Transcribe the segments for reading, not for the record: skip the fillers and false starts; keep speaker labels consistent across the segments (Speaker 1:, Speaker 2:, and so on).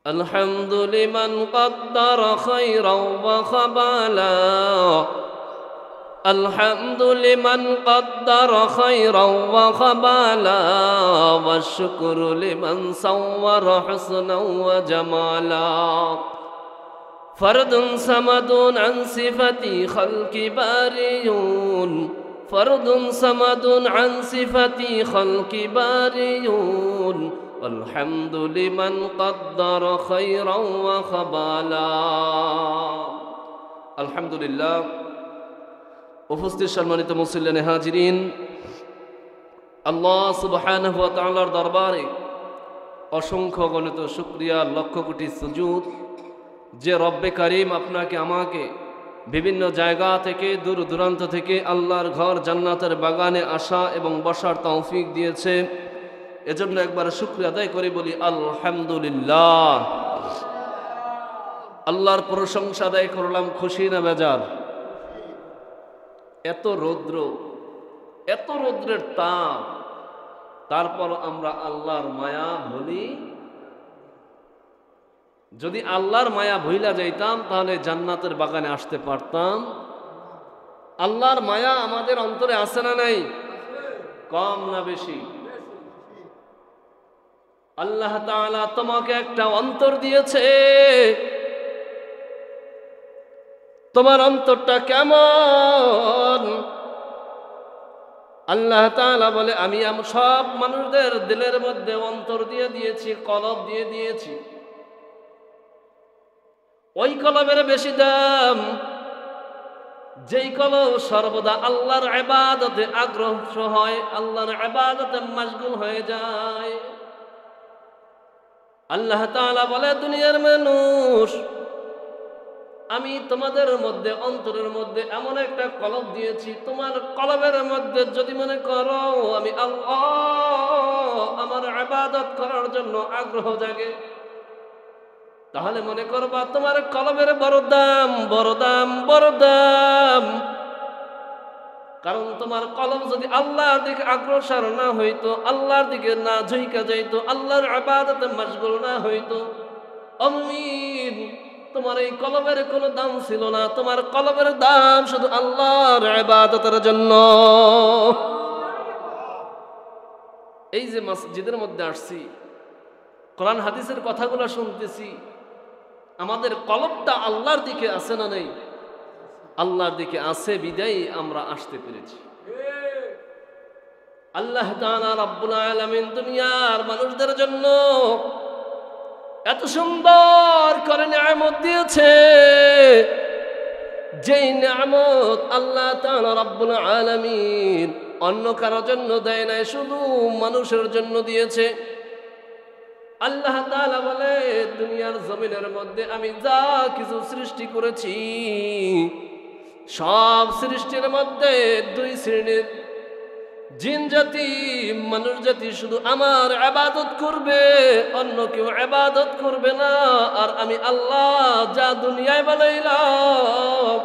Speaker 1: الحمد لمن قدر خيرا وخبالا الحمد لمن قدر خيرا وخبالا والشكر لمن صور حسنا وجمالا فرد صمد عن صفة خلق باريون فرد صمد عن صفة خلق باريون والحمد لمن قدر خيرا وخبالا الحمد لله উপস্থিত সম্মানিত মুসল্লিয়ানে হাজিরিন, আল্লাহ সুবহানাহু ওয়া তাআলার দরবারে অসংখ্য গণিত শুকরিয়া, লক্ষ কোটি সুজুদ যে রব্বে কারীম আপনাকে আমাকে বিভিন্ন জায়গা থেকে দূর দূরান্ত থেকে আল্লাহর ঘর জান্নাতের বাগানে আসা এবং বসার তৌফিক দিয়েছে। এজন্য একবার শুকরিয়া আদায় করে বলি আলহামদুলিল্লাহ। আল্লাহর প্রশংসা আদায় করলাম, খুশি না বেজার? এত রৌদ্রের তাপ, তারপর আমরা আল্লাহর মায়া ভুলি। যদি আল্লাহর মায়া ভুইলা যাইতাম তাহলে জান্নাতের বাগানে আসতে পারতাম। আল্লাহর মায়া আমাদের অন্তরে আছে না নাই? কম না বেশি? আল্লাহ তাআলা তোমাকে একটা অন্তর দিয়েছে, তোমার অন্তরটা কেমন? আল্লাহ তাআলা বলে আমি সব মানুষদের দিলের মধ্যে অন্তর দিয়ে দিয়েছি, কলব দিয়ে দিয়েছি। ওই কলবের বেশি দাম যেই কলব সর্বদা আল্লাহর ইবাদতে আগ্রহ হয়, আল্লাহর ইবাদতে মশগুল হয়ে যায়। আল্লাহ তাআলা বলে দুনিয়ার মানুষ, আমি তোমাদের মধ্যে অন্তরের মধ্যে এমন একটা কলব দিয়েছি, তোমার কলবের মধ্যে যদি মনে করো আমি আল্লাহ আমার ইবাদত করার জন্য আগ্রহ জাগে, তাহলে মনে করবা তোমার কলবের বড় দাম, বড় দাম, বড় দাম। কারণ তোমার কলব যদি আল্লাহর দিকে অগ্রসর না হইতো, আল্লাহর দিকে না ঝুঁকা যাইতো, আল্লাহর ইবাদতে মশগুল না হইতো, আমিন, তোমার এই কলবের কোনো দাম ছিল না। তোমার কলবের দাম শুধু আল্লাহর ইবাদতের জন্য। এই যে মসজিদের মধ্যে আসছি, কোরআন হাদিসের কথাগুলো শুনতেছি, আমাদের কলবটা আল্লাহর দিকে আছে না নেই? আল্লাহর দিকে আছে বিদায় আমরা আসতে পেরেছি। আল্লাহ তাআলা রাব্বুল আলামিন দুনিয়ার মানুষদের জন্য এত সুন্দর করে নিয়ামত দিয়েছে, যেই নিয়ামত আল্লাহ তাআলা রাব্বুল আলামিন অন্য কারোর জন্য দেয় নাই, শুধু মানুষের জন্য দিয়েছে। আল্লাহ তাআলা বলে দুনিয়ার জমিনের মধ্যে আমি যা কিছু সৃষ্টি করেছি, সব সৃষ্টির মধ্যে দুই শ্রেণীর জিন জাতি, মানুষ জাতি শুধু আমার ইবাদত করবে, অন্য কেউ ইবাদত করবে না। আর আমি আল্লাহ যা দুনিয়ায় বানাইলাম,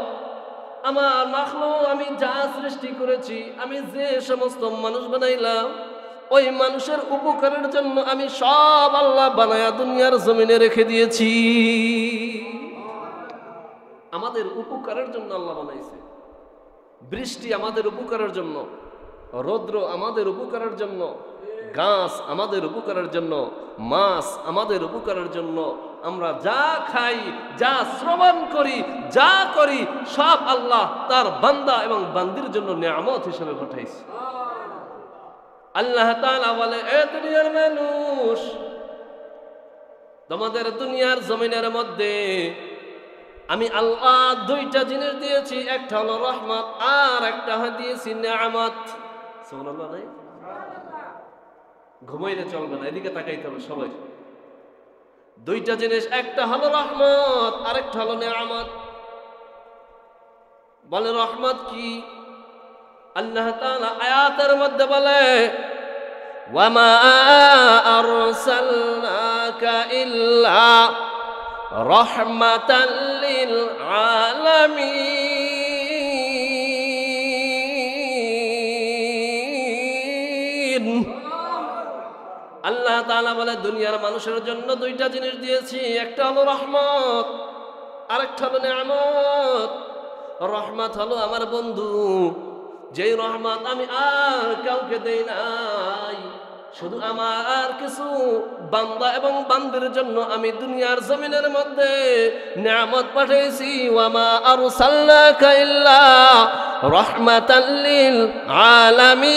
Speaker 1: আমার মাখলুক আমি যা সৃষ্টি করেছি, আমি যে সমস্ত মানুষ বানাইলাম, ওই মানুষের উপকারের জন্য আমি সব আল্লাহ বানায়া দুনিয়ার জমিনে রেখে দিয়েছি। আমাদের উপকারের জন্য আল্লাহ বানাইছে। বৃষ্টি আমাদের উপকারের জন্য, রৌদ্র আমাদের উপকারের জন্য, গাছ আমাদের উপকারের জন্য, মাছ আমাদের উপকারের জন্য। আমরা যা খাই, যা শ্রবণ করি, যা করি, সব আল্লাহ তার বান্দা এবং বান্দির জন্য নিয়ামত হিসেবে পাঠাইছে। আল্লাহ তাআলা বলে এ দুনিয়ার মানুষ, তোমাদের দুনিয়ার জমিনের মধ্যে আমি আল্লাহ দুইটা জিনিস দিয়েছি, একটা হলো রহমত আর একটা দিয়েছি নিয়ামত। সুবহানাল্লাহ নাই? ঘুমাইলে চলবে না, এদিকে তাকাইতে হবে সবাই। দুইটা জিনিস, একটা হলো রহমত আর একটা হলো নিয়ামত। বলে রহমত কি? আল্লাহ তাআলা আয়াতের মধ্যে বলে ওয়ামা আরসালনাকা ইল্লা রাহমাতাল লিল আলামিন। আল্লাহ তাআলা বলে দুনিয়ার মানুষের জন্য দুইটা জিনিস দিয়েছি, একটা হলো রহমত, আরেকটা হলো নিয়ামত। রহমত হলো আমার বন্ধু, যেই রহমত আমি আর কাউকে দেই নাই, শুধু আমার কিছু বান্দা এবং বান্দির জন্য আমি দুনিয়ার জমিনের মধ্যে নিয়ামত পাঠিয়েছি। ওয়ামা আরসালনাকা ইল্লা রাহমাতাল লিল আলামিন।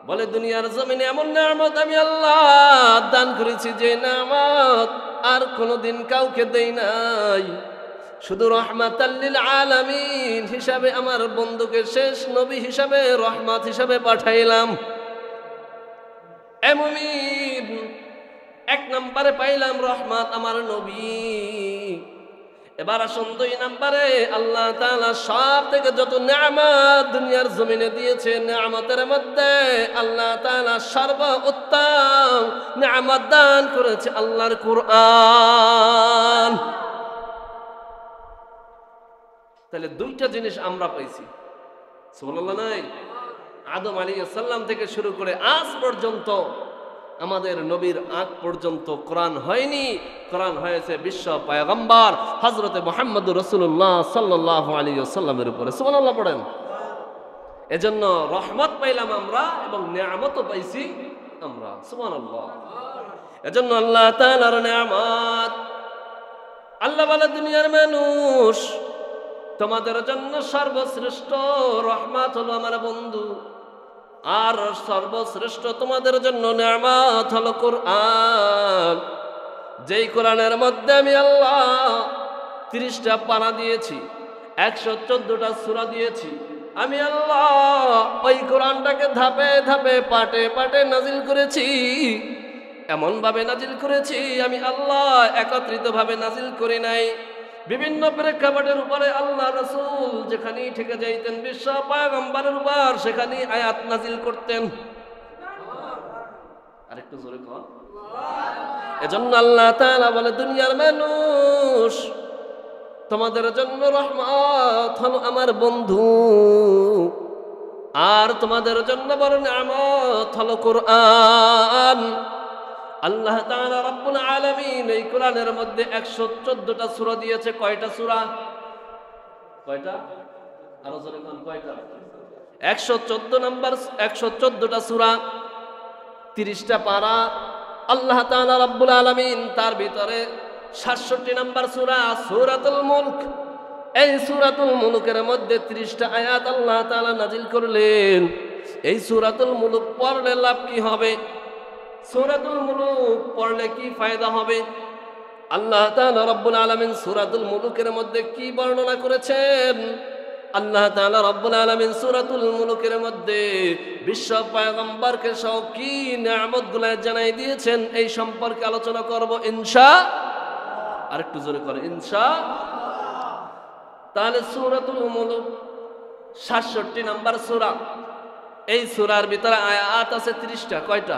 Speaker 1: বলে দুনিয়ার জমিনে এমন নিয়ামত আমি আল্লাহ দান করেছি যে নিয়ামত আর কোনোদিন কাউকে দেই নাই। শুধু রহমাতাল লিল আলামিন হিসাবে আমার বন্ধুকে শেষ নবী হিসাবে রহমত হিসাবে পাঠাইলাম। মুমিন, এক নম্বরে পাইলাম রহমত আমার নবী। এবার আসুন 2 নম্বরে, আল্লাহ তাআলা সব থেকে যত নিয়ামত দুনিয়ার জমিনে দিয়েছে, নিয়ামতের মধ্যে আল্লাহ তাআলা সর্বোত্তম নিয়ামত দান করেছে আল্লাহর কুরআন। তাহলে দুইটা জিনিস আমরা পাইছি, সুবহানাল্লাহ নাই? আদম আলাইহিস সালাম থেকে শুরু করে আজ পর্যন্ত আমাদের নবীর আগ পর্যন্ত কোরআন হয়নি। কোরআন হয়েছে বিশ্ব পয়গম্বর হযরতে মুহাম্মদুর রাসূলুল্লাহ সাল্লাল্লাহু আলাইহি ওয়াসাল্লামের উপরে। সুবহানাল্লাহ পড়েন। এজন্য রহমত পাইলাম আমরা এবং নিয়ামতও পাইছি আমরা। সুবহানাল্লাহ। এজন্য আল্লাহ তাআলার নিয়ামত, আল্লাহ বলে দুনিয়ার মানুষ তোমাদের জন্য সর্বশ্রেষ্ঠ রহমত হলো আমার বন্ধু, আর সর্বশ্রেষ্ঠ তোমাদের জন্য নিয়ামত হলো কোরআন। যেই কোরআনের মধ্যে আমি আল্লাহ 30টা পারা দিয়েছি, 114টা সূরা দিয়েছি। আমি আল্লাহ ওই কোরআনটাকে ধাপে ধাপে পাটে পাটে নাজিল করেছি। এমন ভাবে নাজিল করেছি আমি আল্লাহ একত্রিতভাবে নাজিল করি নাই। বিভিন্ন প্রেক্ষাপটের উপরে আল্লাহ রাসূল যেখানেই থেকে যাইতেন বিশ্ব পয়গম্বরের উপর সেখানেই আয়াত নাজিল করতেন। আরেকটু জোরে কর। এজন্য আল্লাহ তাআলা বলে দুনিয়ার মানুষ তোমাদের জন্য রহমত হলো আমার বন্ধু, আর তোমাদের জন্য বড় নিয়ামত হলো কোরআন। আল্লাহ তাআলা রব্বুল আলামিন এই কোরআনের মধ্যে 114টা সূরা দিয়েছে। কয়টা সূরা? কয়টা? আরো জোরে কোন কয়টা? 114টা সূরা, 30টা পারা। আল্লাহ তাআলা রব্বুল আলামিন তার ভিতরে 67 নম্বর সূরা সূরাতুল মুলক। এই সূরাতুল মুলকের মধ্যে 30টা আয়াত আল্লাহ তাআলা নাজিল করলেন। এই সূরাতুল মুলক পড়লে লাভ কি হবে? সূরাতুল মুলক পড়লে কি ফায়দা হবে? আল্লাহ তাআলা রব্বুল আলামিন সূরাতুল মুলকের মধ্যে কি বর্ণনা করেছেন? আল্লাহ তাআলা রব্বুল আলামিন সূরাতুল মুলকের মধ্যে বিশ্ব পয়গম্বরকে সহ কি নিয়ামতগুলো জানাই দিয়েছেন এই সম্পর্কে আলোচনা করব ইনশাআল্লাহ। আরেকটু জোরে করে ইনশাআল্লাহ। তাহলে সূরাতুল মুলক 67 নম্বর সূরা। এই সূরার ভিতরে আয়াত আছে 30টা। কয়টা?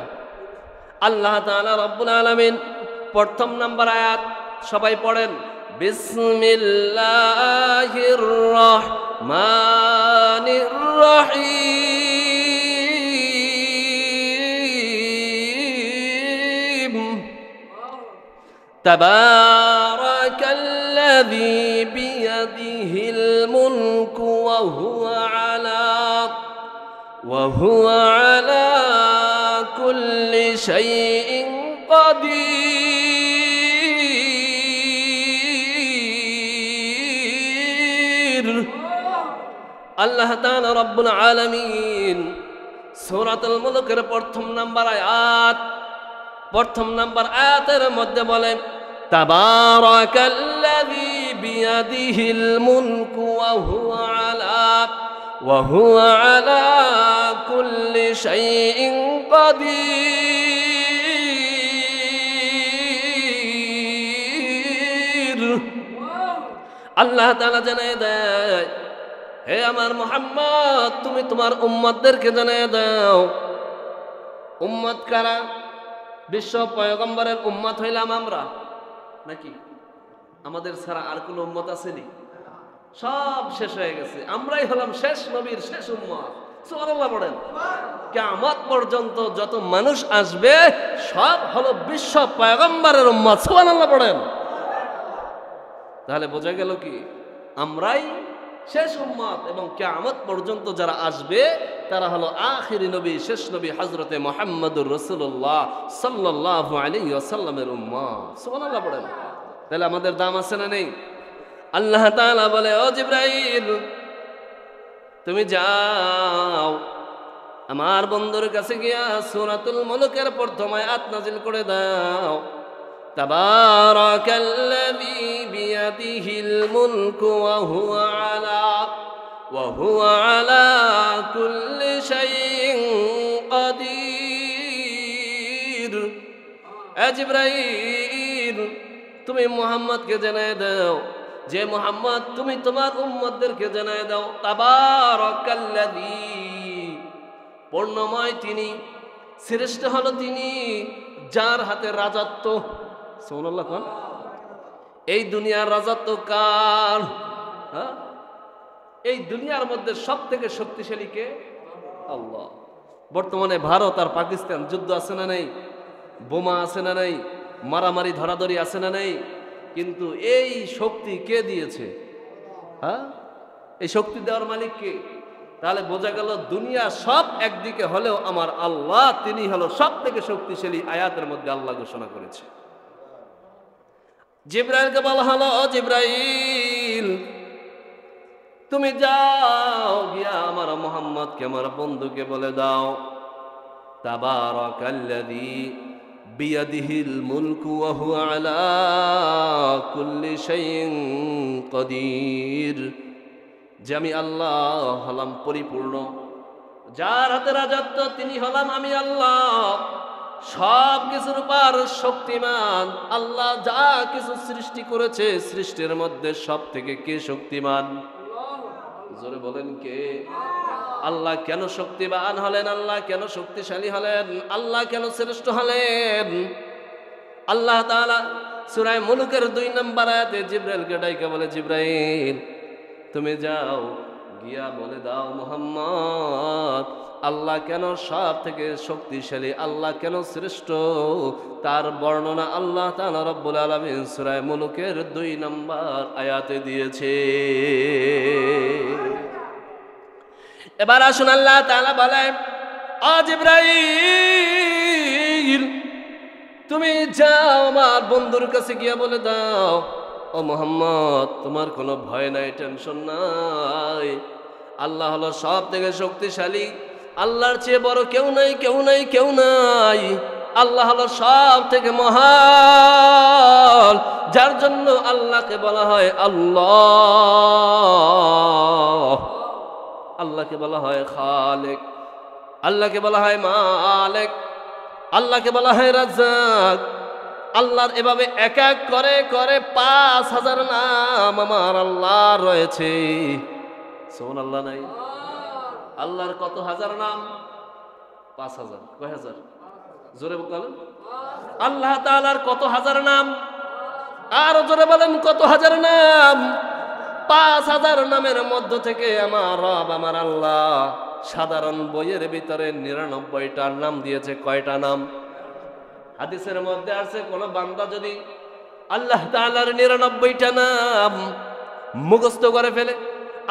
Speaker 1: আল্লাহ তাআলা রব্বুল আলামিন প্রথম নাম্বার আয়াত সবাই পড়েন, বিসমিল্লাহির রহমানির রহিম তাবারাকাল্লাযী বিয়াদিহিল মুলকু ওয়া হুয়া আলা কুল্লি শাইইন কাদির। আল্লাহ তাআলা রব্বুল আলামিন সূরাতুল মুলকের প্রথম নাম্বার আয়াতের মধ্যে বলেন, তাবারাকাল্লাযী বিয়াদিহিল মুলকু ওয়া হুয়া আলা কুল্লি শাইইন কাদির। আল্লাহ তাআলা জানায় দেয়, হে আমার মুহাম্মদ তুমি তোমার উম্মতদেরকে জানায় দাও। উম্মত কারা? বিশ্ব পয়গম্বরের উম্মত হইলাম আমরা নাকি? আমাদের ছাড়া আর কোন উম্মত আছে নি? সব শেষ হয়ে গেছে, আমরাই হলাম শেষ নবীর শেষ উম্মত। সুবহানাল্লাহ পড়েন। কিয়ামত পর্যন্ত যত মানুষ আসবে সব হলো বিশ্ব পয়গম্বরের উম্মত। সুবহানাল্লাহ পড়েন। তাহলে বোঝা গেল কি আমরাই শেষ উম্মত এবং কিয়ামত পর্যন্ত যারা আসবে তারা হলো আখিরি নবী, শেষ নবী হযরতে মুহাম্মদুর রাসূলুল্লাহ সাল্লাল্লাহু আলাইহি ওয়াসাল্লামের উম্মত। সুবহানাল্লাহ পড়েন। তাহলে আমাদের দাম আছে না নেই? আল্লাহ তাআলা বলে, ও জিবরাইল তুমি যাও আমার বন্ধুর কাছে গিয়া সূরাতুল মুলকের প্রথম আয়াত নাযিল করে দাও। তাবারাকাল্লাযী বিয়াদিহিল মুলকু ওয়া হুয়া আলা কুল্লি শাইইন কাদির। এ জিবরাইল তুমি মুহাম্মদকে জানায় দাও, যে মুহাম্মদ তুমি তোমার উম্মতদেরকে জানায় দাও, তাবারাকাল্লাযী পূর্ণময় তিনি, শ্রেষ্ঠ হলো তিনি যার হাতে রাজত্ব। সুবহানাল্লাহ কোন এই দুনিয়ার রাজত্ব কার? হ্যাঁ, এই দুনিয়ার মধ্যে সব থেকে শক্তিশালী কে? আল্লাহ। বর্তমানে ভারত আর পাকিস্তান যুদ্ধ আছে না নেই? বোমা আছে না নেই? মারামারি ধরাধরি আছে না নেই? কিন্তু এই শক্তি কে দিয়েছে? হ্যাঁ, এই শক্তি দেওয়ার মালিক কে? তাহলে বোঝা গেল দুনিয়া সব একদিকে হলেও আমার আল্লাহ তিনি হলো সব থেকে শক্তিশালী। আয়াতের মধ্যে আল্লাহ ঘোষণা করেছে। জিবরাইলকে বলা হলো, ও জিবরাইল তুমি যাও গিয়া আমার মুহাম্মদকে আমার বন্ধুকে বলে দাও, তাবারাকাল্লাযী বিয়াদিহিল মুলকু ওয়া হুয়া আলা কুল্লি শাইইন কাদির, যে আমি আল্লাহ হলাম পরিপূর্ণ, যার হাতে রাজত্ব তিনি হলাম আমি আল্লাহ, সব কিছুর উপর শক্তিমান। আল্লাহ যা কিছু সৃষ্টি করেছে সৃষ্টির মধ্যে সব থেকে কে শক্তিমান? জোরে বলেন কে? আল্লাহ কেন শক্তিমান হলেন? আল্লাহ কেন শক্তিশালী হলেন? আল্লাহ কেন শ্রেষ্ঠ হলেন? আল্লাহ তাআলা সূরা মুলুকের 2 নম্বর আয়াতে জিবরাইলকে ডাইকা বলে, জিবরাইল তুমি যাও গিয়া বলে দাও মুহাম্মদ আল্লাহ কেন সব থেকে শক্তিশালী, আল্লাহ কেন শ্রেষ্ঠ, তার বর্ণনা আল্লাহ তাআলা রব্বুল আলামিন সূরা মুলুকের 2 নম্বর আয়াতে দিয়েছে। এবার আসুন আল্লাহ তাআলা বলেন, ও জিবরাইল তুমি যাও আমার বন্ধুর কাছে গিয়া বলে দাও, ও মুহাম্মদ তোমার কোনো ভয় নাই, টেনশন নাই, আল্লাহ হলো সব থেকে শক্তিশালী, আল্লাহর চেয়ে বড় কেউ নাই, কেউ নাই, কেউ নাই। আল্লাহ হলো সব থেকে মহান, যার জন্য আল্লাহকে বলা হয় আল্লাহ, আল্লাহকে বলা হয় খালেক, আল্লাহকে বলা হয় মালিক, আল্লাহকে বলা হয় রাজ্জাক। আল্লাহর এভাবে এক এক করে করে 5000 নাম আমার আল্লাহর রয়েছে। সুবহানাল্লাহ নাই? আল্লাহর কত হাজার নাম? 5000। কয় হাজার? জোরে বলেন। আল্লাহ তাআলার কত হাজার নাম? আর জোরে বলেন কত হাজার নাম? 5000 নামের মধ্য থেকে আমার রব আমার আল্লাহ সাধারণ বইয়ের ভিতরে 99টার নাম দিয়েছে। কয়টা নাম? হাদিসের মধ্যে আছে কোন বান্দা যদি আল্লাহ তাআলার 99টা নাম মুখস্থ করে ফেলে,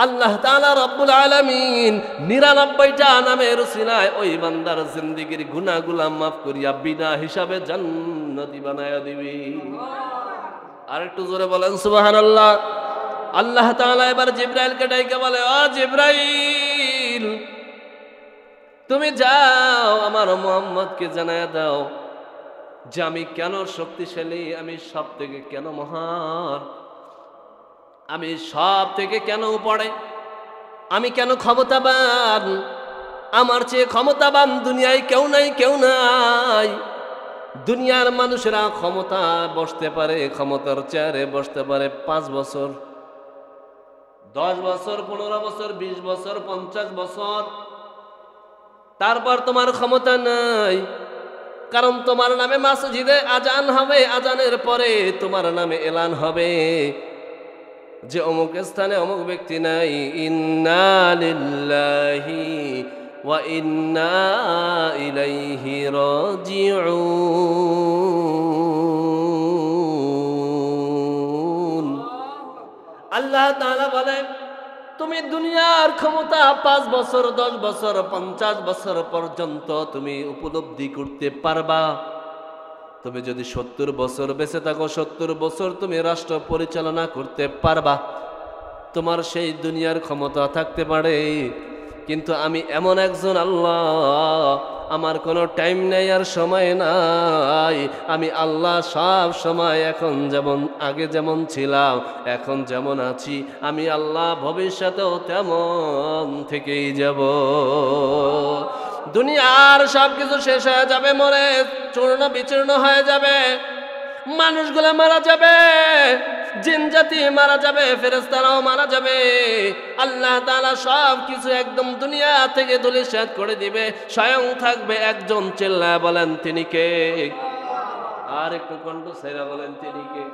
Speaker 1: আল্লাহ তাআলা রব্বুল আলামিন 99টা নামের উসিলায় ওই বান্দার জিন্দেগীর গুনাহগুলো মাফ করিয়া বিনা হিসাবে জান্নাতি বানায়া দিবে। আর একটু জোরে বলেন সুবহানাল্লাহ। আল্লাহ তাআলা এবার জিবরাইলকে ডাইকা বলে, ও জিবরাইল তুমি যাও আমার মুহাম্মদকে জানায়া দাও যে আমি কেন শক্তিশালী, আমি সব থেকে কেন মহান, আমি সব থেকে কেন উপরে, আমি কেন ক্ষমতাবান, আমার চেয়ে ক্ষমতাবান দুনিয়ায় কেউ নাই, কেউ নাই। দুনিয়ার মানুষেরা ক্ষমতা বসতে পারে, ক্ষমতার চেয়ারে বসতে পারে 5 বছর, 10 বছর, 15 বছর, 20 বছর, 50 বছর, তারপর তোমার ক্ষমতা নাই। কারণ তোমার নামে মসজিদে আজান হবে, আজানের পরে তোমার নামে এলান হবে, যে অমুক স্থানে অমুক ব্যক্তি নাই। ইন্না লিল্লাহি ওয়া ইন্না ইলাইহি রাজিউন। আল্লাহ তাআলা বলেন, তুমি দুনিয়ার ক্ষমতা 5 বছর, 10 বছর, 50 বছর পর্যন্ত তুমি উপলব্ধি করতে পারবা। তুমি যদি 70 বছর বেঁচে থাকো, 70 বছর তুমি রাষ্ট্র পরিচালনা করতে পারবা। তোমার সেই দুনিয়ার ক্ষমতা থাকতে পারে, কিন্তু আমি এমন একজন আল্লাহ, আমার কোনো টাইম নেই আর সময় নাই। আমি আল্লাহ সব সময়, এখন যেমন আগে যেমন ছিলাম, এখন যেমন আছি, আমি আল্লাহ ভবিষ্যতেও তেমন থেকেই যাব। দুনিয়ার সব কিছু শেষ হয়ে যাবে, মরে চূর্ণ বিচূর্ণ হয়ে যাবে, মানুষগুলো মারা যাবে, জিন জাতি মারা যাবে, ফেরেশতারাও মারা যাবে। আল্লাহ তাআলা সব কিছু একদম দুনিয়া থেকে ধূলিসাৎ করে দিবে। স্বয়ং থাকবে একজন, চিল্লায় বলেন তিনি কে? আর একটু কণ্ঠ ছেড়ে বলেন তিনি কে?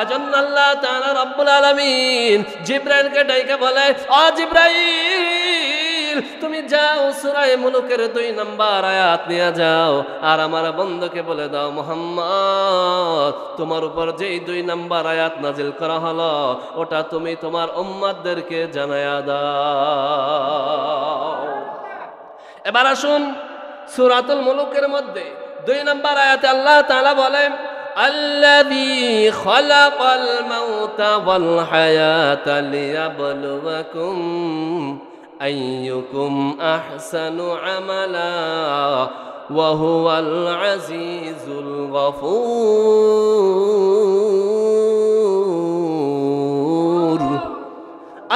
Speaker 1: এজন্য আল্লাহ তাআলা রব্বুল আলামিন জিবরাইলকে ডাইকে বলে, ও জিবরাইল, তুমি যাও সূরা মুলুকের 2 নম্বর আয়াত নিয়ে যাও, আর আমার বন্ধুকে বলে দাও, মুহাম্মদ, তোমার উপর যেই 2 নম্বর আয়াত নাজিল করা হলো, ওটা তুমি তোমার উম্মতদেরকে জানায়া দাও। এবার আসুন সূরাতুল মুলুকের মধ্যে 2 নম্বর আয়াতে আল্লাহ তাআলা বলেন, আল্লাযী খালাকাল মাউতা ওয়াল হায়াতা লিয়াবলুয়াকুম আইয়ুকুম আহসানু আমালা ওয়া হুয়াল আজিজুল গফুর।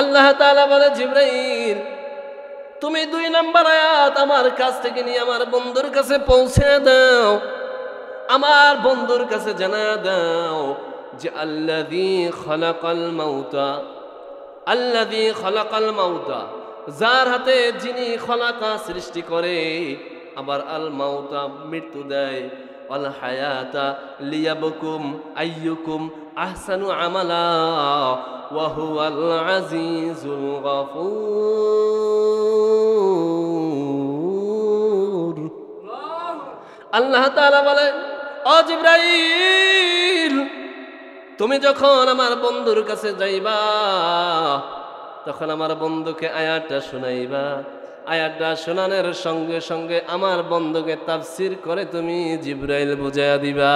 Speaker 1: আল্লাহ তাআলা বলে, জিবরাইল, তুমি 2 নম্বর আয়াত আমার কাছ থেকে নিয়ে আমার বন্ধুর কাছে পৌঁছে দাও, আমার বন্ধুর কাছে জানা দাও যে আল্লাযী খালাকাল মাউতা, আল্লাযী খালাকাল মাউতা, যার হাতে যিনি খলাকা সৃষ্টি করে, আবার আল মাউতা মৃত্যু দেয়, আল হায়াতা লিয়াবকুম আইয়ুকুম আহসানু আমালা ওয়া হুয়াল আজিজুল গফুর। আল্লাহ তাআলা বলেন, ও জিবরাইল, তুমি যখন আমার বন্ধুর কাছে যাইবা, তখন আমার বন্ধুকে আয়াতটা শোনাইবা। আয়াতটা শোনানোর সঙ্গে সঙ্গে আমার বন্ধুকে তাফসীর করে তুমি জিবরাইল বুঝাইয়া দিবা।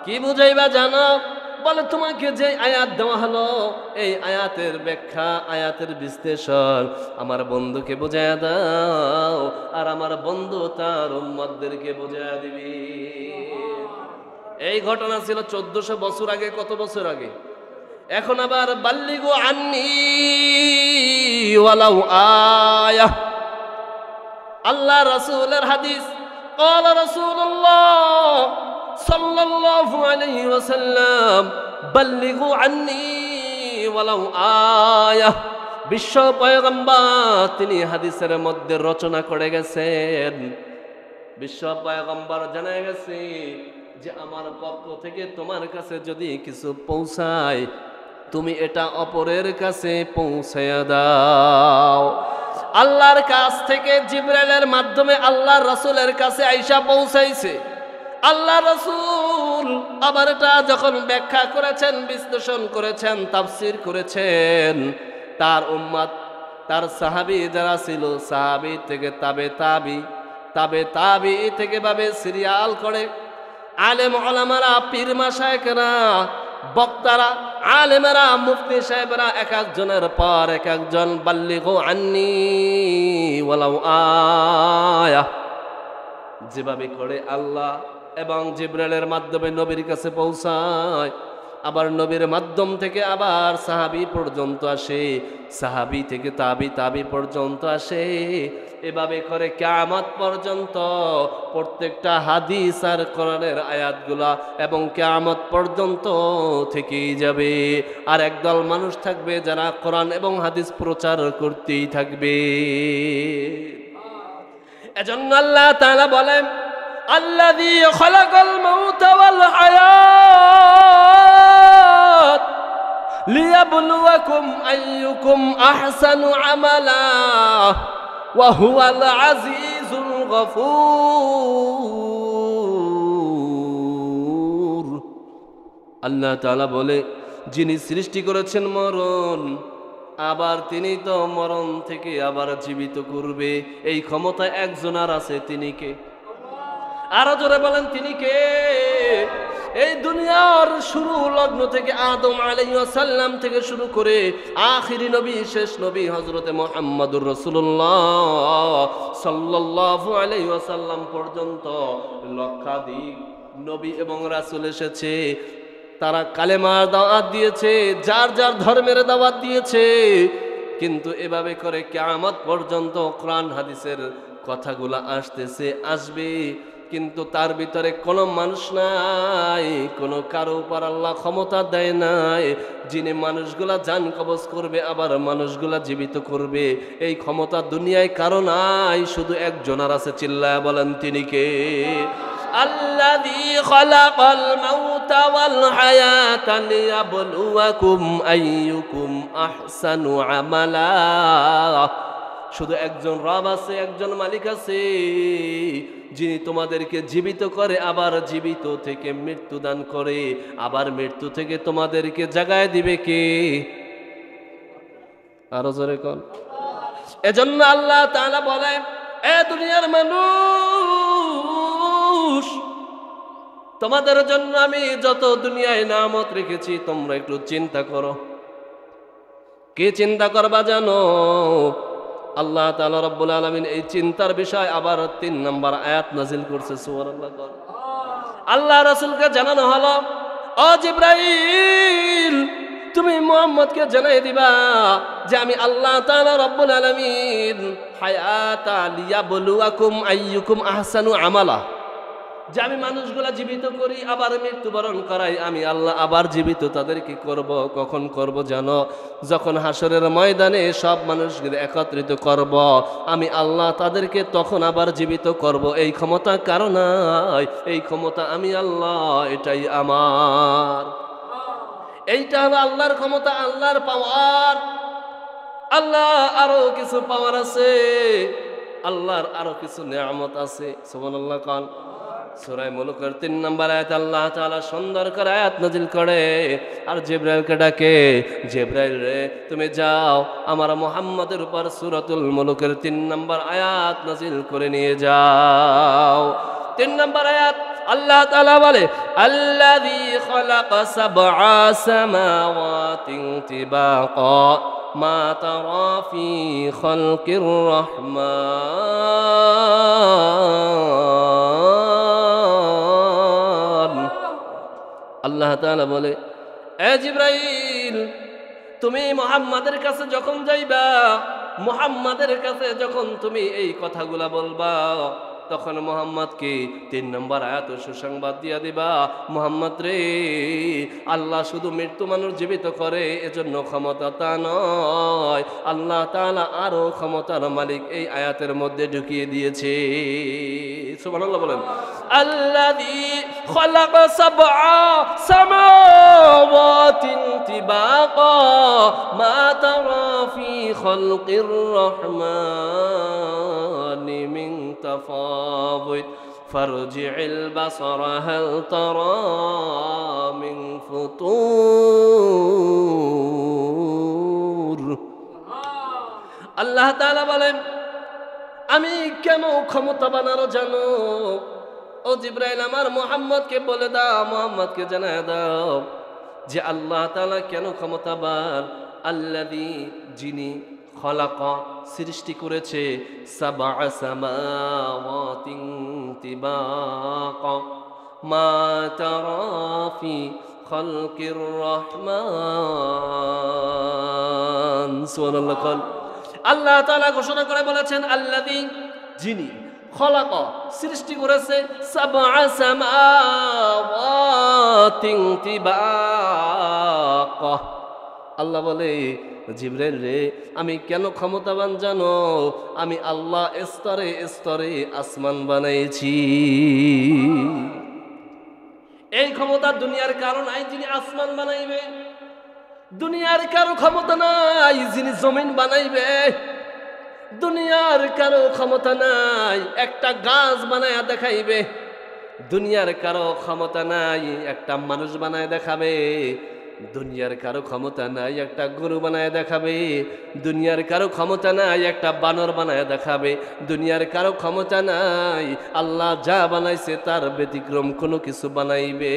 Speaker 1: কি বুঝাইবা জানো? বলে, তোমাকে যে আয়াত দেওয়া হলো, এই আয়াতের ব্যাখ্যা, আয়াতের বিশ্লেষণ আমার বন্ধুকে বুঝাইয়া দাও, আর আমার বন্ধু তার উম্মতদেরকে বুঝাইয়া দিবি। এই ঘটনা ছিল 1400 বছর আগে। কত বছর আগে? এখন আবার বাল্লিগু আন্নি ওয়ালাউ আয়া। আল্লাহ রাসূলের হাদিস, ক্বালা রাসূলুল্লাহ সাল্লাল্লাহু আলাইহি ওয়াসাল্লাম, বাল্লিগু আন্নি ওয়ালাউ আয়া। বিশ্ব পয়গম্বর তিনি হাদিসের মধ্যে রচনা করে গেছেন। বিশ্ব পয়গম্বর জানায় গেছে যে আমার পক্ষ থেকে তোমার কাছে যদি কিছু পৌঁছায়, তুমি এটা অপরের কাছে পৌঁছায়া দাও। আল্লাহর কাছ থেকে জিবরাইলের মাধ্যমে আল্লাহর রাসূলের কাছে আইসা পৌঁছাইছে। আল্লাহ রাসূল আবার এটা যখন ব্যাখ্যা করেছেন, বিশ্লেষণ করেছেন, তাফসীর করেছেন, তার উম্মত, তার সাহাবী যারা ছিল, সাহাবী থেকে তাবে তাবি, তাবে তাবি থেকে ভাবে সিরিয়াল করে আলেম ওলামারা, পীর মাশায়েখরা, বক্তারা, আলেমেরা, মুফতি সাহেবরা এক একজনের পর এক একজন বাল্লিগু আন্নি ওয়ালাউ আয়া যেভাবে করে আল্লাহ এবং জিবরাইলের মাধ্যমে নবীর কাছে পৌঁছায়, আবার নবীর মাধ্যম থেকে আবার সাহাবী পর্যন্ত আসে, সাহাবী থেকে তাবি, তাবি পর্যন্ত আসে। এভাবে করে কিয়ামত পর্যন্ত প্রত্যেকটা হাদিস আর কোরআনের আয়াতগুলা এবং কিয়ামত পর্যন্ত থেকেই যাবে। আর একদল মানুষ থাকবে যারা কোরআন এবং হাদিস প্রচার করতেই থাকবে। এজন্য আল্লাহ তাআলা বলেন, আল্লাযী খালাকাল মাউতা ওয়াল হায়াত লিয়াবলুয়াকুম আইয়ুকুম আহসানু আমালা ওয়া হুয়াল আজিজুল গফুর। আল্লাহ তাআলা বলে, যিনি সৃষ্টি করেছেন মরণ, আবার তিনি তো মরণ থেকে আবার জীবিত করবে, এই ক্ষমতা একজনের আছে, তিনি কে? আরো জোরে বলেন, তিনি কে? এই দুনিয়ার শুরু লগ্ন থেকে আদম আলাইহিস সালাম থেকে শুরু করে আখিরি নবী, শেষ নবী হযরতে মুহাম্মদুর রাসূলুল্লাহ সাল্লাল্লাহু আলাইহি ওয়াসাল্লাম পর্যন্ত লক্ষাধিক নবী এবং রাসূল এসেছে। তারা কালেমার দাওয়াত দিয়েছে, যার যার ধর্মের দাওয়াত দিয়েছে, কিন্তু এভাবে করে কিয়ামত পর্যন্ত কোরআন হাদিসের কথাগুলো আসতেছে, আসবে, কিন্তু তার ভিতরে কোনো মানুষ নাই, কোনো কারো উপর আল্লাহ ক্ষমতা দেয় নাই, যিনি মানুষগুলা জান কবজ করবে আবার মানুষগুলা জীবিত করবে, এই ক্ষমতা দুনিয়ায় কারো নাই, শুধু একজনের আছে। চিল্লায়া বলেন, তিনি কে? আল্লাযী খালাকাল মাউতা ওয়াল হায়াতা লিয়াবলুয়াকুম আইয়ুকুম আহসানু আমালা। শুধু একজন রব আছে, একজন মালিক আছে, যিনি তোমাদেরকে জীবিত করে, আবার জীবিত থেকে মৃত্যু দান করে, আবার মৃত্যু থেকে তোমাদেরকে জাগায় দিবে কে? আরো জোরে কোন? এজন্য আল্লাহ তাআলা বলে, এ দুনিয়ার মানুষ, তোমাদের জন্য আমি যত দুনিয়ায় নামত রেখেছি তোমরা একটু চিন্তা করো। কে চিন্তা করবা জানো? আল্লাহ তাআলা রব্বুল আলামিন এই চিন্তার বিষয় আবার ৩ নম্বর আয়াত নাজিল করছে। সুবহানাল্লাহ। আল্লাহ রাসূলকে জানানো হলো, ও জিবরাইল, তুমি মুহাম্মদকে জানাই দিবা যে আমি আল্লাহ তাআলা রব্বুল আলামিন হায়াতা লিয়াবলুয়াকুম আইয়ুকুম আহসানু আমালা, যে আমি মানুষগুলা জীবিত করি আবার মৃত্যুবরণ করাই, আমি আল্লাহ আবার জীবিত তাদেরকে করব। কখন করব জানো? যখন হাসরের ময়দানে সব মানুষকে একত্রিত করব, আমি আল্লাহ তাদেরকে তখন আবার জীবিত করব। এই ক্ষমতা কারো নাই, এই ক্ষমতা আমি আল্লাহ, এটাই আমার। এইটা হলো আল্লাহর ক্ষমতা, আল্লাহর পাওয়ার। আল্লাহ আরো কিছু পাওয়ার আছে, আল্লাহর আরো কিছু নিয়ামত আছে। সুবহানাল্লাহ। কান সূরা মুলুকের ৩ নম্বর আয়াত আল্লাহ তাআলা সুন্দর করে আয়াত নাজিল করে, আর জিবরাইলকে ডাকে, জিবরাইল রে, তুমি যাও আমার মুহাম্মদের উপর সূরাতুল মুলুকের ৩ নম্বর আয়াত নাজিল করে নিয়ে যাও। ৩ নম্বর আয়াত আল্লাহ তাআলা বলে, আল্লাযী খালাকা সাবআ সামাওয়াতিন তিবাকা মা তারা ফি খালকির রহমান। আল্লাহ তাআলা বলে, এ জিবরাইল, তুমি মুহাম্মাদের কাছে যখন যাইবা, মুহাম্মাদের কাছে যখন তুমি এই কথাগুলা বলবা, তখন মুহাম্মদকে ৩ নম্বর আয়াত সুসংবাদ দিয়া দিবা, মুহাম্মদ রে, আল্লাহ শুধু মৃত্যু মানুষ জীবিত করে এজন্য ক্ষমতা তা নয়, আল্লাহ তাআলা আরো ক্ষমতার মালিক এই আয়াতের মধ্যে ঢুকিয়ে দিয়েছে। সুবহানাল্লাহ বলেন। আল্লাযী খালাকা সাবআ সামাওয়াতিন তিবাকা মা তারা ফি খালকির রহমানি মিন তাফাবুত ফারজি'ল বাসারা হাল তারা মিন ফুতুর। আল্লাহ তাআলা বলেন, আমি কেন ক্ষমতাবান আরো জানো? ও জিবরাইল, আমার মুহাম্মদকে বলে দাও, মুহাম্মদকে জানায় দাও যে আল্লাহ তাআলা কেন ক্ষমতাবান। আল্লাযী, যিনি, খালাকা, সৃষ্টি করেছে, সাবআ সামাওয়াতিন তিবাকা মা তারা ফি খালকির রহমান। সুবহানাল্লাহ। আল্লাহ তাআলা ঘোষণা করে বলেছেন, আল্লাযী, যিনি, খালাকা, সৃষ্টি করেছে, সাবআ সামাওয়াতিন তিবাকা। আল্লাহ বলে, জিবরাইল রে, আমি কেন ক্ষমতাবান জানো? আমি আল্লাহ স্তরে স্তরে আসমান বানাইছি। এই ক্ষমতা দুনিয়ার কারণ নাই, যিনি আসমান বানাইবে। দুনিয়ার কারো ক্ষমতা নাই যিনি জমিন বানাইবে, দুনিয়ার কারো ক্ষমতা নাই একটা গাছ বানায়া দেখাইবে, দুনিয়ার কারো ক্ষমতা নাই একটা মানুষ বানায় দেখাবে, দুনিয়ার কারো ক্ষমতা নাই একটা গরু বানায় দেখাবে, দুনিয়ার কারো ক্ষমতা নাই একটা বানর বানায় দেখাবে, দুনিয়ার কারো ক্ষমতা নাই আল্লাহ যা বানাইছে তার ব্যতিক্রম কোনো কিছু বানাইবে।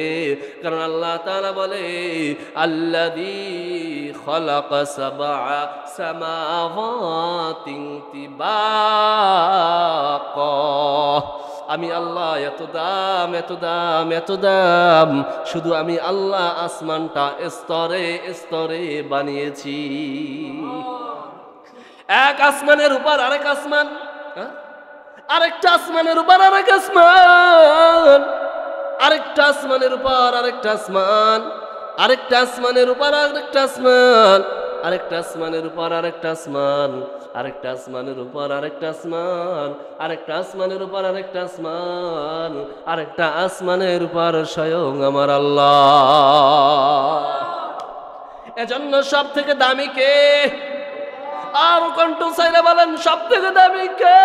Speaker 1: কারণ আল্লাহ তাআলা বলে আল্লাযী খালাকা সাবআ সামাওয়াতিন তিবাকা, আমি আল্লাহ এত দাম এত দাম এত দাম, শুধু আমি আল্লাহ আসমানটা স্তরে স্তরে বানিয়েছি। এক আসমানের উপর আরেক আসমান, আরেকটা আসমানের উপর আরেক আসমান, আরেকটা আসমানের উপর আরেকটা আসমান, আরেকটা আসমানের উপর আরেকটা আসমান, আরেকটা আসমানের উপর আরেকটা আসমান, আরেকটা আসমানের উপর আরেকটা আসমান, আরেকটা আসমানের উপর আরেকটা আসমান, আরেকটা আসমানের উপর স্বয়ং আমার আল্লাহ। এজন্য সব থেকে দামি কে? আর কণ্ঠ চাইলে বলেন সব থেকে দামি কে?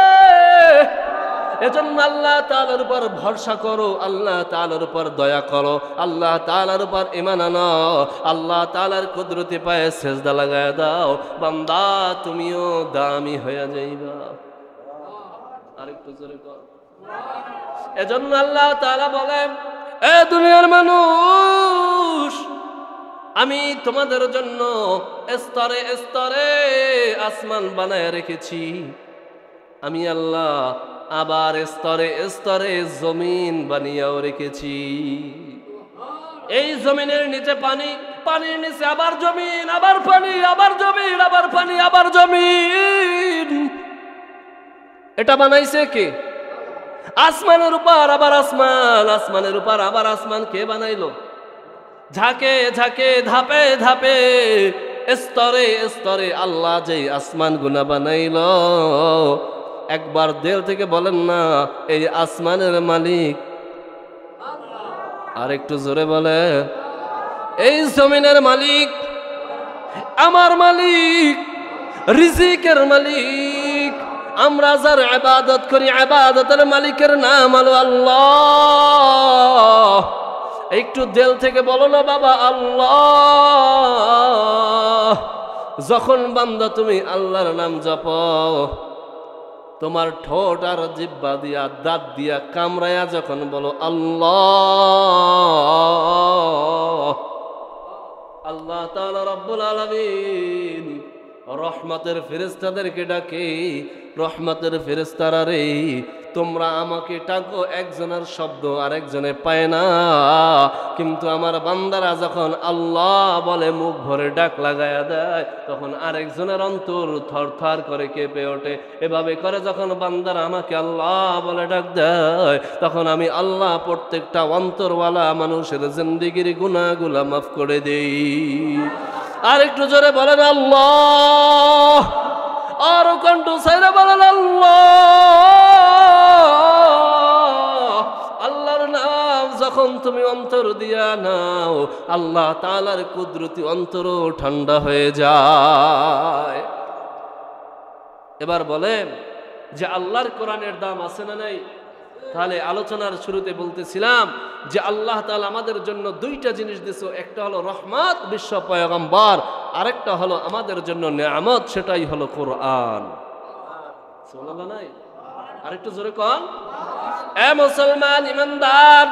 Speaker 1: এজন্য আল্লাহ তাআলার উপর ভরসা করো, আল্লাহ তাআলার উপর দয়া করো, আল্লাহ তাআলার উপর ঈমান আনো, আল্লাহ তাআলার কুদরতি পায়ে সেজদা লাগায় দাও, বান্দা তুমিও দামি হয়ে যাইবা। আরেকটু জোরে কর। এজন্য আল্লাহ তাআলা বলেন, এ দুনিয়ার মানুষ, আমি তোমাদের জন্য স্তরে স্তরে আসমান বানায় রেখেছি, আমি আল্লাহ আবার স্তরে স্তরে জমিন বানিয়েও রেখেছি। এই জমিনের নিচে পানি, পানির নিচে আবার জমিন, আবার পানি, আবার জমিন, আবার পানি, আবার জমিন। এটা বানাইছে কে? আসমানের উপর আবার আসমান, আসমানের উপর আবার আসমান কে বানাইলো? ঝাঁকে ঝাঁকে ধাপে ধাপে স্তরে স্তরে আল্লাহ যেই আসমান গুনা বানাইলো, একবার দিল থেকে বলেন না এই আসমানের মালিক? আর একটু জোরে বলে, এই জমিনের মালিক আমার মালিক, রিজিকের মালিক। আমরা যার ইবাদত করি, ইবাদতের মালিকের নাম হলো আল্লাহ। একটু দিল থেকে বলো না বাবা আল্লাহ। যখন বান্দা তুমি আল্লাহর নাম জপো, তোমার ঠোঁট আর জিহ্বা দিয়া দাঁত দিয়া কামড়ায়া যখন বলো আল্লাহ, আল্লাহ তাআলা রব্বুল আলামিন রহমতের ফেরেশতাদেরকে ডাকে, রহমতের ফেরেশতারা রে তোমরা আমাকে ডাকো, একজনের শব্দ আরেকজনে পায় না, কিন্তু আমার বান্দারা যখন আল্লাহ বলে মুখ ভরে ডাক লাগায়া দেয়, তখন আরেকজনের অন্তর থরথর করে কেঁপে ওঠে। এভাবে করে যখন বান্দারা আমাকে আল্লাহ বলে ডাক দেয়, তখন আমি আল্লাহ প্রত্যেকটা অন্তরওয়ালা মানুষের জিন্দেগির গুনাহগুলা মাফ করে দেই। আর একটু জোরে বলেন আল্লাহ, আর কণ্ঠ ছাইরা বলেন আল্লাহ। আল্লাহর নাম যখন তুমি অন্তর দিয়া নাও, আল্লাহ তাআলার কুদরতি অন্তরও ঠান্ডা হয়ে যায়। এবার বলেন যে আল্লাহর কোরআনের দাম আছে না নাই? তাহলে আলোচনার শুরুতে বলতেছিলাম যে আল্লাহ তাআলা আমাদের জন্য দুইটা জিনিস দিয়েছে, একটা হলো রহমত বিশ্ব পয়গম্বর, আরেকটা হলো আমাদের জন্য নিয়ামত, সেটাই হলো কোরআন। সুবহানাল্লাহ নাই? আরেকটু জোরে কোন। এ মুসলমান ইমানদার,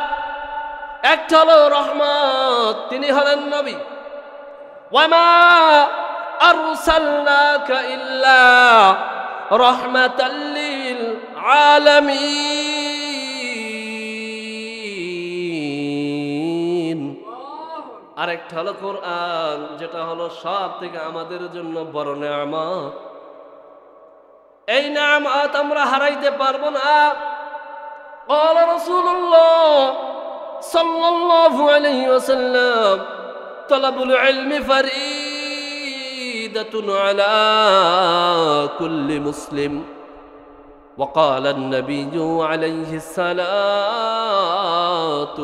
Speaker 1: একটা হলো রহমত, তিনি হলেন নবী। ওয়ামা আরসালনাকা ইল্লা রাহমাতাল লিল আলামিন। আরেকটা হলো কোরআন, যেটা হলো সব থেকে আমাদের জন্য বড় নিয়ামত। এই নিয়ামত আমরা হারাইতে পারবো না। قال رسول الله صلى الله عليه وسلم طلب العلم فريدة على كل مسلم. وقال النبي عليه الصلاة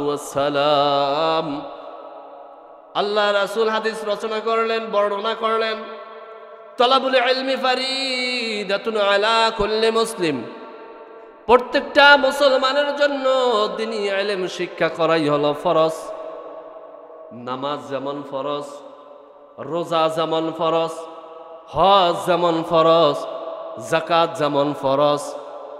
Speaker 1: والسلام আল্লাহ রাসূল হাদিস রচনা করলেন, বর্ণনা করলেন, তলাবুল ইলমি ফারিদাতুন আলা কুল্লি মুসলিম, প্রত্যেকটা মুসলমানের জন্য দ্বীনি ইলম শিক্ষা করাই হলো ফরজ। নামাজ যেমন ফরজ, রোজা যেমন ফরজ, হজ যেমন ফরজ, যাকাত যেমন ফরজ,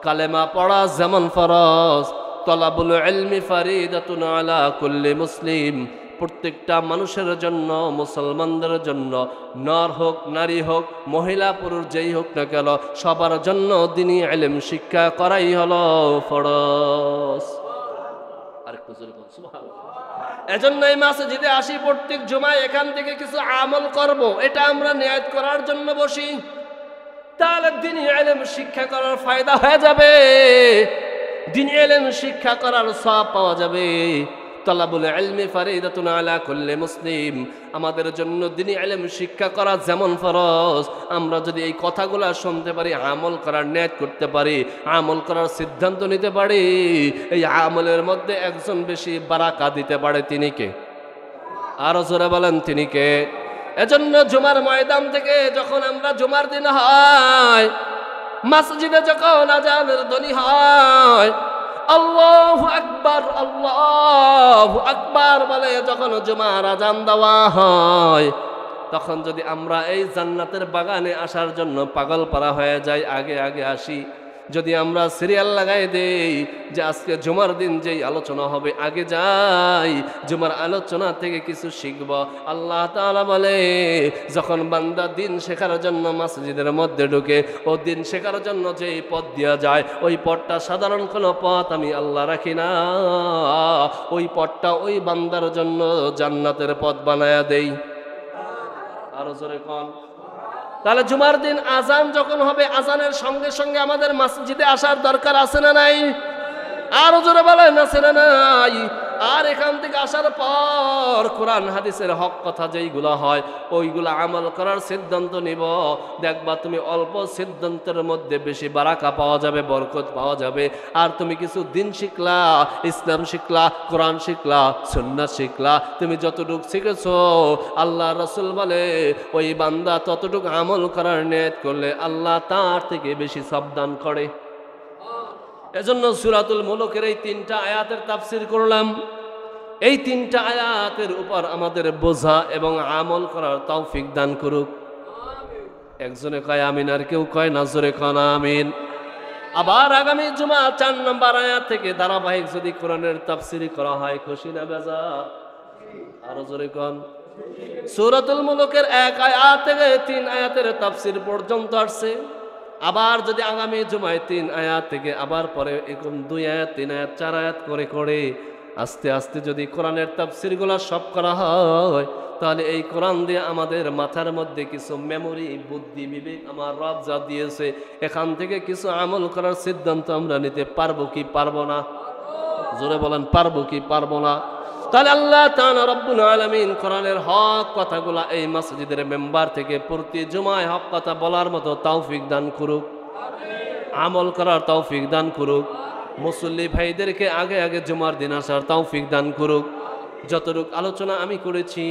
Speaker 1: কালেমা পড়া যেমন ফরজ, তলাবুল ইলমি ফারিদাতুন আলা কুল্লি মুসলিম, প্রত্যেকটা মানুষের জন্য, মুসলমানদের জন্য, নর হোক নারী হোক মহিলা পুরুষ যেই হোক না কেন, সবার জন্য দ্বীনি ইলম শিক্ষা করাই হলো ফরজ। আরেকটু জোরে বলুন সুবহানাল্লাহ। এজন্য এই মসজিদে আসি, প্রত্যেক জুমায় এখান থেকে কিছু আমল করব, এটা আমরা নিয়ত করার জন্য বসি। তাহলে দ্বীনি ইলম শিক্ষা করার ফায়দা হয়ে যাবে, দ্বীনি ইলম শিক্ষা করার সওয়াব পাওয়া যাবে। তলাবুল ইলমি ফারিদাতুন আলা কুল্লি মুসলিম, আমাদের জন্য দ্বীনি ইলম শিক্ষা করা যেমন ফরজ, আমরা যদি এই কথাগুলো শুনতে পারি, আমল করার নিয়ত করতে পারি, আমল করার সিদ্ধান্ত নিতে পারি, এই আমলের মধ্যে একজন বেশি বারাকা দিতে পারে, তিনি কে? আরো জোরে বলেন, তিনি কে? এজন্য জুমার ময়দান থেকে যখন আমরা জুমার দিন হয়, মসজিদে যখন আজানের ধ্বনি হয়, আল্লাহু আকবার আল্লাহু আকবার বলে যখন জুমার আজান দেওয়া হয়, তখন যদি আমরা এই জান্নাতের বাগানে আসার জন্য পাগল পারা হয়ে যাই, আগে আগে আসি, যদি আমরা সিরিয়াল লাগাই দেই যে আজকে জুমার দিন যেই আলোচনা হবে, আগে যাই, জুমার আলোচনা থেকে কিছু শিখব। আল্লাহ তাআলা বলে, যখন বান্দা দিন শেখার জন্য মসজিদের মধ্যে ঢুকে, ও দিন শেখার জন্য যেই পথ দেওয়া যায়, ওই পথটা সাধারণ কোনো পথ আমি আল্লাহ রাখি না, ওই পথটা ওই বান্দার জন্য জান্নাতের পথ বানায়া দেই। আরো জোরে কোন। তাহলে জুমার দিন আজান যখন হবে, আজানের সঙ্গে সঙ্গে আমাদের মসজিদে আসার দরকার আছে না নাই? আরো জোরে বলেন, আছে না নাই? আর এখান থেকে আসার পর কোরআন হাদিসের হক কথা যেইগুলো হয়, ওইগুলো আমল করার সিদ্ধান্ত নিব। দেখবা তুমি অল্প সিদ্ধান্তের মধ্যে বেশি বারাকা পাওয়া যাবে, বরকত পাওয়া যাবে। আর তুমি কিছু দিন শিখলা, ইসলাম শিখলা, কোরআন শিখলা, সুন্নাত শিখলা, তুমি যতটুকু শিখেছো, আল্লাহ রাসূল বলে ওই বান্দা ততটুকু আমল করার নিয়ত করলে আল্লাহ তার থেকে বেশি সাবধান করে। এজন্য সূরাতুল মুলুকের এই 3টা আয়াতের তাফসীর করলাম। এই 3টা আয়াতের উপর আমাদের বোঝা এবং আমল করার তৌফিক দান করুক। একজনে কয় আমিন, আর কেউ কয় না, জোরে কোন আমিন। আবার আগামী জুমা 4 নম্বর আয়াত থেকে ধারাবাহিক যদি কোরআনের তাফসীর করা হয়, খুশি না বেজার? আরো জোরে কোন। সূরাতুল মুলুকের 1 আয়াত থেকে 3 আয়াতের তাফসীর পর্যন্ত আসছে। আবার যদি আগামী জুমায় 3 আয়াত থেকে আবার পরে এরকম 2 আয়াত 3 আয়াত 4 আয়াত করে করে আস্তে আস্তে যদি কোরআনের তাফসীরগুলো সব করা হয়, তাহলে এই কোরআন দিয়ে আমাদের মাথার মধ্যে কিছু মেমোরি, বুদ্ধি, বিবেক আমার রব যা দিয়েছে, এখান থেকে কিছু আমল করার সিদ্ধান্ত আমরা নিতে পারবো কি পারবো না? জোরে বলেন, পারবো কি পারবো না? তাহলে আল্লাহ তাআলা রব্বুল আলামিন কোরআনের হক কথাগুলো এই মসজিদের মেম্বার থেকে প্রতি জুমায় হক কথা বলার মতো তৌফিক দান করুক, আমল করার তৌফিক দান করুক। মুসল্লি ভাইদেরকে আগে আগে জুমার দিন আসার তৌফিক দান করুক। যতটুক আলোচনা আমি করেছি,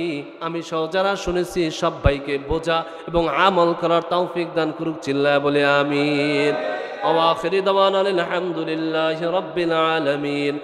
Speaker 1: আমি সহ যারা শুনেছি, সব ভাইকে বোঝা এবং আমল করার তৌফিক দান করুক। চিল্লায় বলে আমিন। ওয়া আখিরি দাওয়ানা আলহামদুলিল্লাহি রাব্বিল আলামিন।